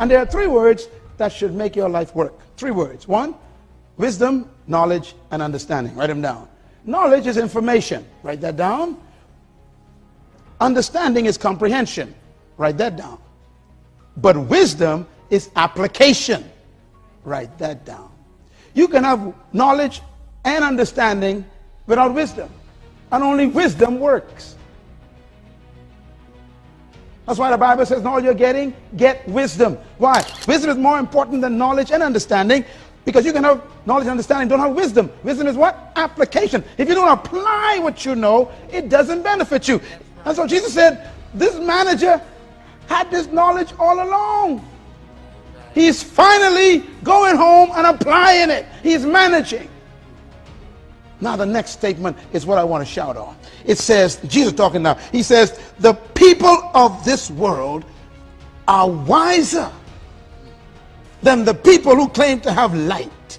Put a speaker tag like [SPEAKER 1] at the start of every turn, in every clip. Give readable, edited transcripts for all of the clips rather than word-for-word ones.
[SPEAKER 1] And there are three words that should make your life work. Three words. One, wisdom, knowledge, and understanding. Write them down. Knowledge is information. Write that down. Understanding is comprehension. Write that down. But wisdom is application. Write that down. You can have knowledge and understanding without wisdom. And only wisdom works. That's why the Bible says, in all you're getting, get wisdom. Why? Wisdom is more important than knowledge and understanding, because you can have knowledge and understanding, don't have wisdom. Wisdom is what? Application. If you don't apply what you know, it doesn't benefit you. And so Jesus said, this manager had this knowledge all along. He's finally going home and applying it. He's managing. Now the next statement is what I want to shout on. It says, Jesus talking now, he says, the people of this world are wiser than the people who claim to have light.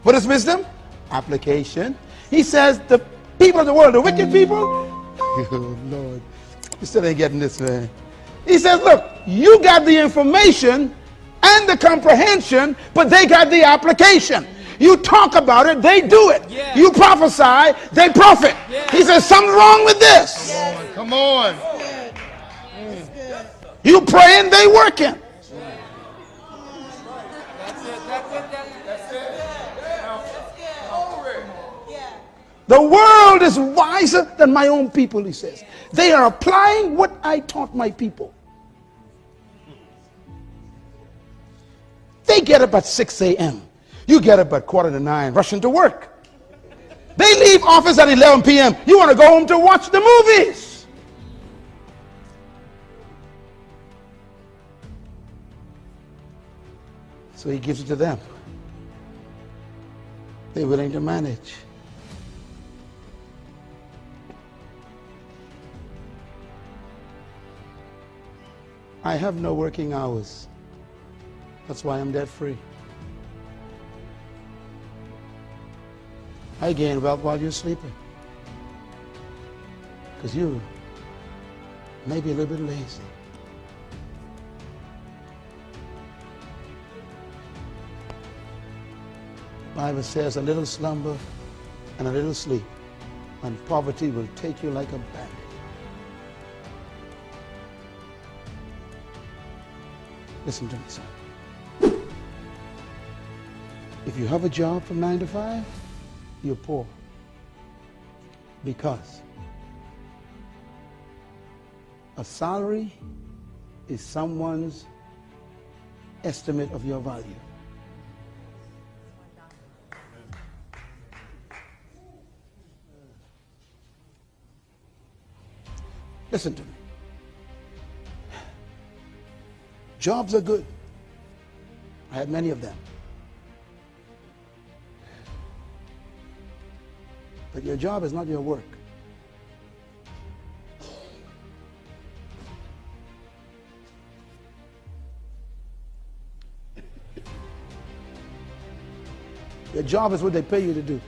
[SPEAKER 1] What is wisdom? Application. He says the people of the world, the wicked people, oh Lord, you still ain't getting this, man. He says, look, you got the information and the comprehension, but they got the application. You talk about it, they do it. Yeah. You prophesy, they profit. Yeah. He says, something's wrong with this.
[SPEAKER 2] Yes. Come on.
[SPEAKER 1] You praying, they working. The world is wiser than my own people, he says. They are applying what I taught my people. They get up at 6 a.m. You get up at 8:45, rushing to work. They leave office at 11 p.m. You want to go home to watch the movies. So he gives it to them. They're willing to manage. I have no working hours. That's why I'm debt free. I gain wealth while you're sleeping. Because you may be a little bit lazy. The Bible says a little slumber and a little sleep, and poverty will take you like a bandit. Listen to me, son. If you have a job from 9 to 5, you're poor. Because a salary is someone's estimate of your value. Listen to me. Jobs are good. I had many of them. But your job is not your work. Your job is what they pay you to do.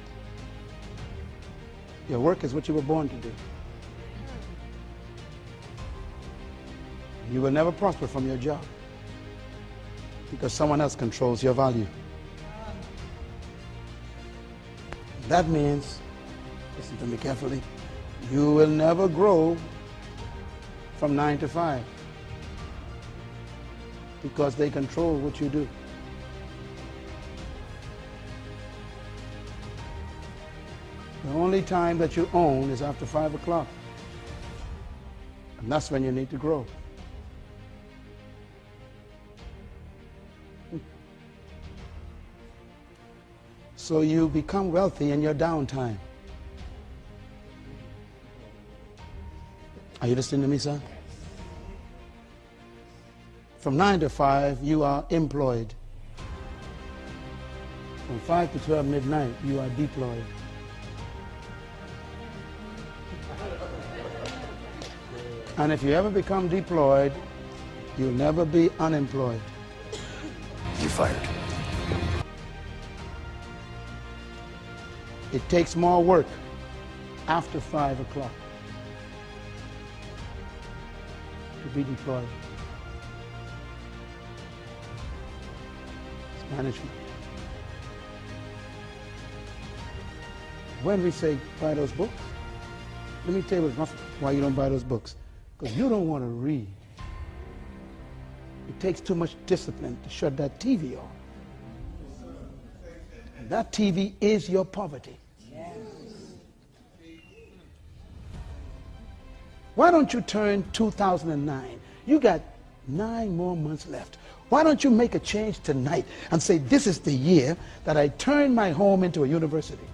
[SPEAKER 1] Your work is what you were born to do. You will never prosper from your job because someone else controls your value. That means, listen to me carefully, you will never grow from 9 to 5 because they control what you do. The only time that you own is after 5 o'clock. And that's when you need to grow. So you become wealthy in your downtime. Are you listening to me, son? From 9 to 5, you are employed. From 5 to 12 midnight, you are deployed. And if you ever become deployed, you'll never be unemployed.
[SPEAKER 2] You're fired.
[SPEAKER 1] It takes more work after 5 o'clock to be deployed. Management. When we say buy those books, let me tell you why you don't buy those books. Because you don't want to read. It takes too much discipline to shut that TV off. And that TV is your poverty. Why don't you turn 2009? You got 9 more months left. Why don't you make a change tonight and say, this is the year that I turn my home into a university?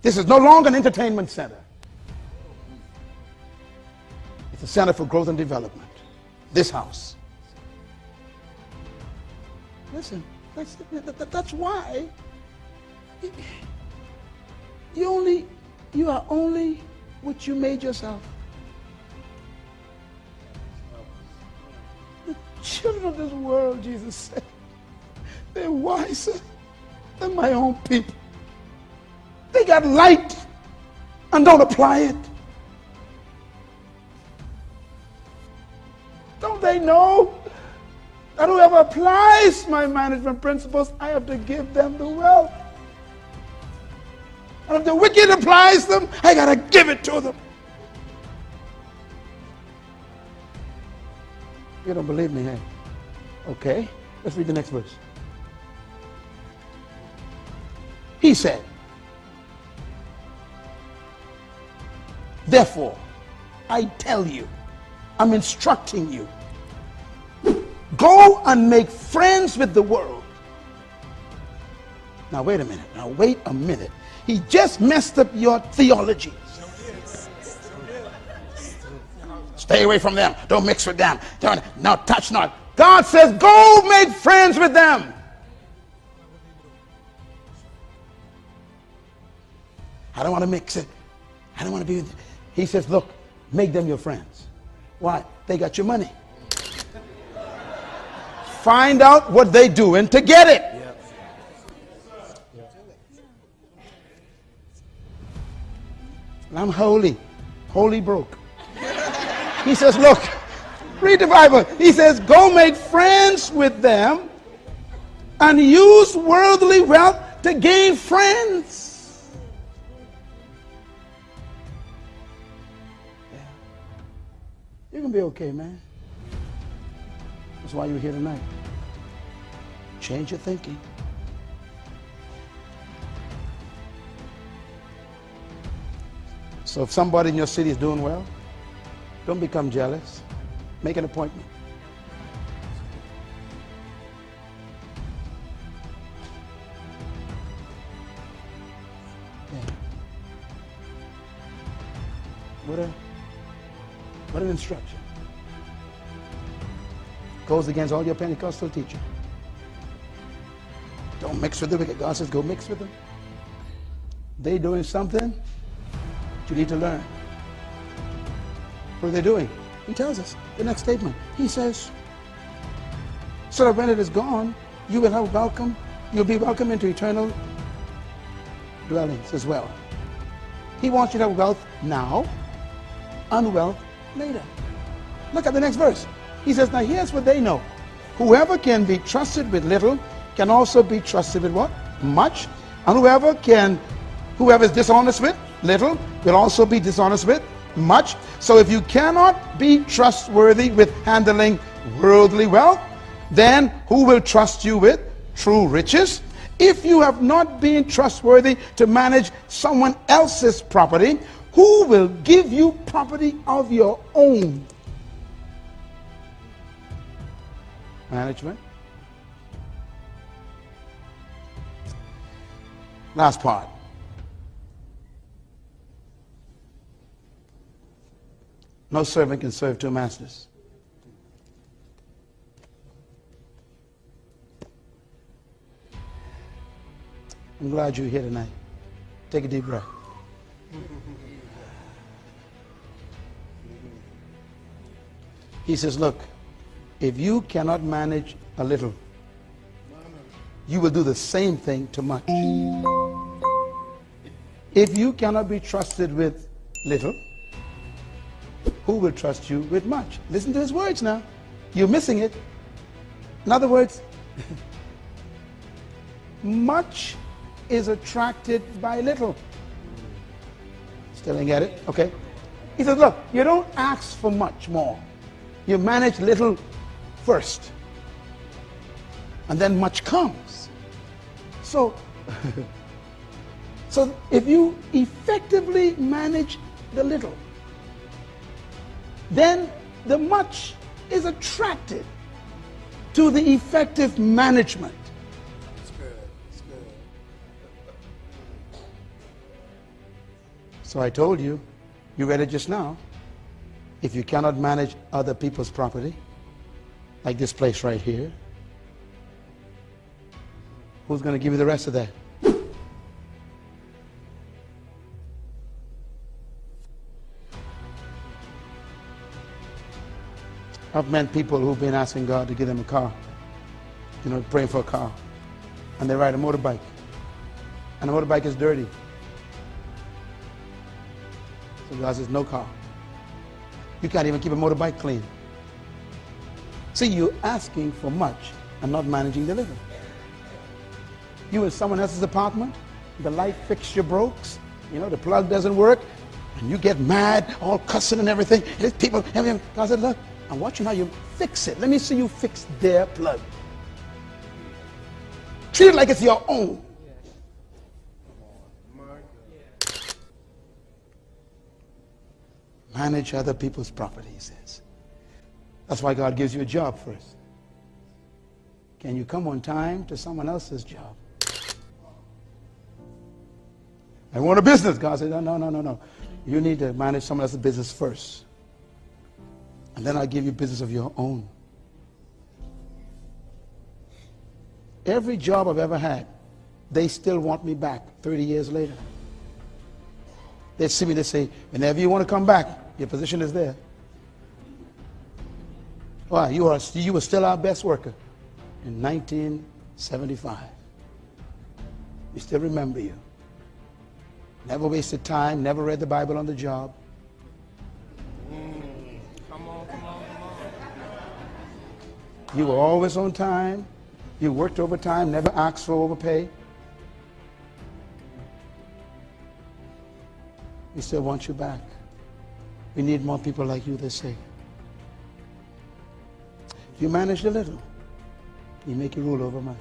[SPEAKER 1] This is no longer an entertainment center. It's a center for growth and development. This house. Listen, that's why you are only what you made yourself. The children of this world, Jesus said, they're wiser than my own people. They got light and don't apply it. Don't they know that whoever applies my management principles, I have to give them the wealth? And if the wicked applies them, I got to give it to them. You don't believe me, hey? Okay, let's read the next verse. He said, therefore, I tell you, I'm instructing you, go and make friends with the world. Now wait a minute. He just messed up your theology. Stay away from them. Don't mix with them. No, touch not. God says, go make friends with them. I don't want to mix it. I don't want to be with them. He says, look, make them your friends. Why? They got your money. Find out what they're doing to get it. And I'm holy broke. He says, look, read the Bible. He says, go make friends with them and use worldly wealth to gain friends. Yeah. You're going to be okay, man. That's why you're here tonight. Change your thinking. So if somebody in your city is doing well, don't become jealous. Make an appointment. Yeah. What an instruction. Goes against all your Pentecostal teaching. Don't mix with the wicked. God says go mix with them. They doing something you need to learn. What are they doing? He tells us the next statement. He says, so that when it is gone, you will have welcome. You'll be welcome into eternal dwellings as well. He wants you to have wealth now and wealth later. Look at the next verse. He says, now here's what they know. Whoever can be trusted with little can also be trusted with what? Much. And whoever is dishonest with little will also be dishonest with much. So if you cannot be trustworthy with handling worldly wealth, then who will trust you with true riches? If you have not been trustworthy to manage someone else's property, who will give you property of your own? Management. Last part. No servant can serve 2 masters. I'm glad you're here tonight. Take a deep breath. He says, look, if you cannot manage a little, you will do the same thing to much. If you cannot be trusted with little, who will trust you with much. Listen to his words now. You're missing it. In other words, much is attracted by little. Still didn't get it? Okay. He says, look, you don't ask for much more. You manage little first. And then much comes. So if you effectively manage the little, then the much is attracted to the effective management.
[SPEAKER 2] That's good. That's good.
[SPEAKER 1] So I told you, you read it just now, if you cannot manage other people's property, like this place right here, who's going to give you the rest of that? I've met people who've been asking God to give them a car, praying for a car, and they ride a motorbike, and the motorbike is dirty. So God says, no car. You can't even keep a motorbike clean. See, you're asking for much and not managing the little. You in someone else's apartment, the light fixture breaks, the plug doesn't work, and you get mad, all cussing and everything. There's people, everything. God said, look, I'm watching how you fix it. Let me see you fix their plug. Treat it like it's your own. Manage other people's property, he says. That's why God gives you a job first. Can you come on time to someone else's job? I want a business. God said, no. You need to manage someone else's business first. And then I'll give you business of your own. Every job I've ever had, they still want me back 30 years later. They see me, they say, whenever you want to come back, your position is there. Why? You were still our best worker in 1975. We still remember you. Never wasted time, never read the Bible on the job.
[SPEAKER 2] Come on.
[SPEAKER 1] You were always on time. You worked overtime, never asked for overpay. We still want you back. We need more people like you, they say. You manage a little, you make you rule over much.